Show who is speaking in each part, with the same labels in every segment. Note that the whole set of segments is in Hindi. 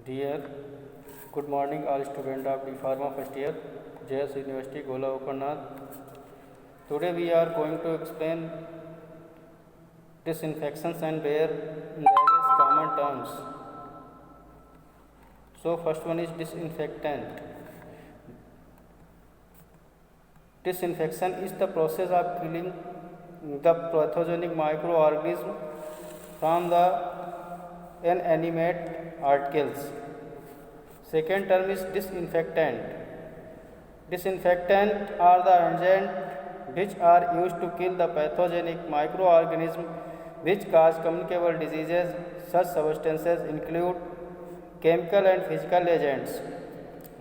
Speaker 1: Dear, good morning all students of the Pharma first year, JS University, Gola Uparnath. Today we are going to explain disinfections and their various common terms. So first one is disinfectant. Disinfection is the process of killing the pathogenic microorganism from the inanimate articles. Second term is disinfectant. Disinfectant are the agents which are used to kill the pathogenic microorganisms which cause communicable diseases. Such substances include chemical and physical agents.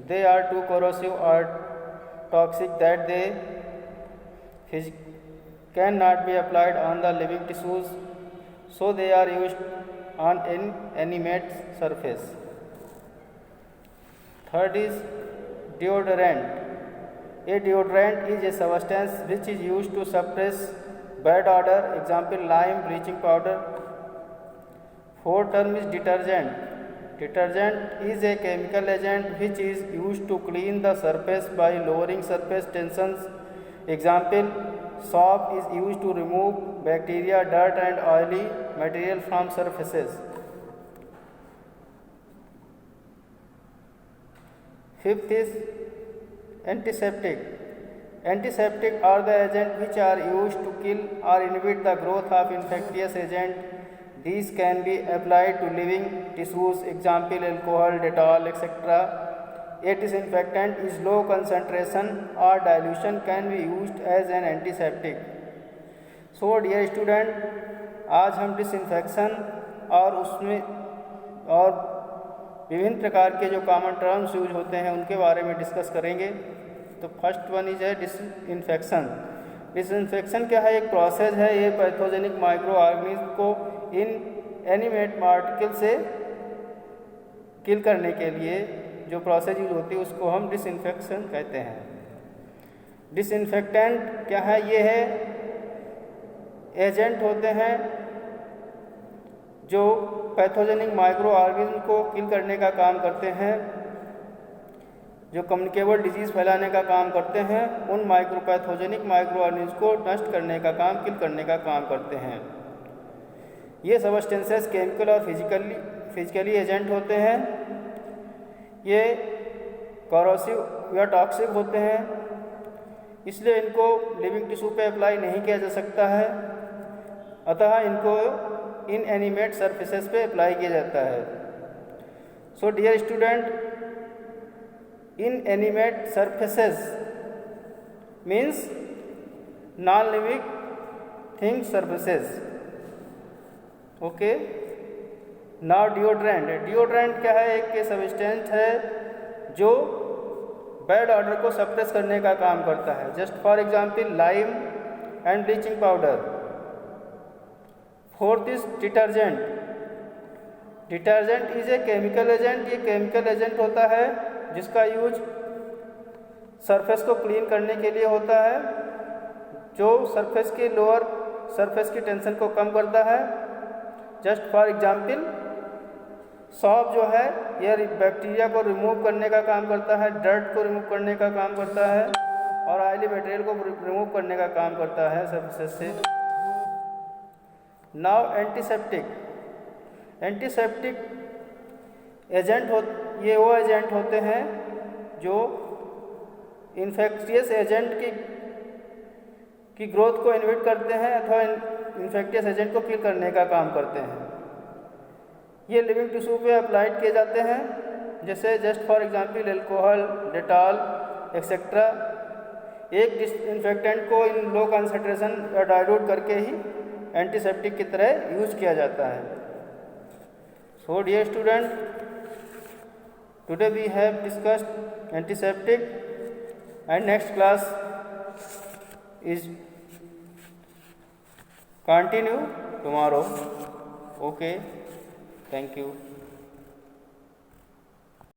Speaker 1: They are too corrosive or toxic that they cannot be applied on the living tissues, so they are used on inanimate surface. Third is deodorant. A deodorant is a substance which is used to suppress bad odor, example lime, bleaching powder. Fourth term is detergent. Detergent is a chemical agent which is used to clean the surface by lowering surface tensions. Example, soap is used to remove bacteria, dirt and oily material from surfaces. Fifth is antiseptic. Antiseptic are the agents which are used to kill or inhibit the growth of infectious agent. These can be applied to living tissues, example alcohol, Dettol, etc. A disinfectant is low concentration or dilution can be used as an antiseptic. So dear student, आज हम डिसइंफेक्शन और उसमें और विभिन्न प्रकार के जो कॉमन टर्म्स यूज होते हैं उनके बारे में डिस्कस करेंगे। तो फर्स्ट वन इज है डिसइंफेक्शन। डिसइंफेक्शन क्या है? एक प्रोसेस है, ये पैथोजेनिक माइक्रो ऑर्गेनिज्म को इनएनिमेट पार्टिकल से किल करने के लिए जो प्रोसेस यूज होती है उसको हम डिसइंफेक्शन कहते हैं। डिसइंफेक्टेंट क्या है? ये है एजेंट होते हैं जो पैथोजेनिक माइक्रो ऑर्गेनिज्म को किल करने का काम करते हैं, जो कम्युनिकेबल डिजीज़ फैलाने का काम करते हैं, उन पैथोजेनिक माइक्रो ऑर्गेनिज्म को नष्ट करने का काम, किल करने का काम करते हैं। ये सबस्टेंसेस केमिकल और फिजिकली एजेंट होते हैं। ये कॉरोसिव या टॉक्सिक होते हैं, इसलिए इनको लिविंग टिश्यू पे अप्लाई नहीं किया जा सकता है, अतः इनको इनएनिमेट सरफेसेस पे अप्लाई किया जाता है। So dear student, inanimate surfaces means non living thing surfaces. Okay, now deodorant. Deodorant क्या है? एक सब्सटेंस है जो बैड ऑडर को सप्रेस करने का काम करता है। Just for example lime and bleaching powder. Fourth is detergent. Detergent is a chemical agent. ये केमिकल एजेंट होता है जिसका यूज सरफेस को क्लीन करने के लिए होता है, जो सरफेस की लोअर सरफेस की टेंशन को कम करता है। जस्ट फॉर एग्जांपल सॉप जो है यह बैक्टीरिया को रिमूव करने का काम करता है, डर्ट को रिमूव करने का काम करता है और ऑयली मटेरियल को रिमूव करने का काम करता है सरफेस से। Now antiseptic. एंटीसेप्टिक एजेंट ये वो एजेंट होते हैं जो इन्फेक्शियस एजेंट की ग्रोथ को इनहिबिट करते हैं अथवा इन्फेक्टियस एजेंट को किल करने का काम करते हैं। ये लिविंग टिश्यू पे अप्लाइड किए जाते हैं, जैसे just for example alcohol, Dettol etcetera. एक डिसइंफेक्टेंट को इन लो कंसंट्रेशन या डाइल्यूट करके ही एंटीसेप्टिक की तरह यूज किया जाता है। So dear student, today we have discussed antiseptic and next class is continue tomorrow. Okay, thank you.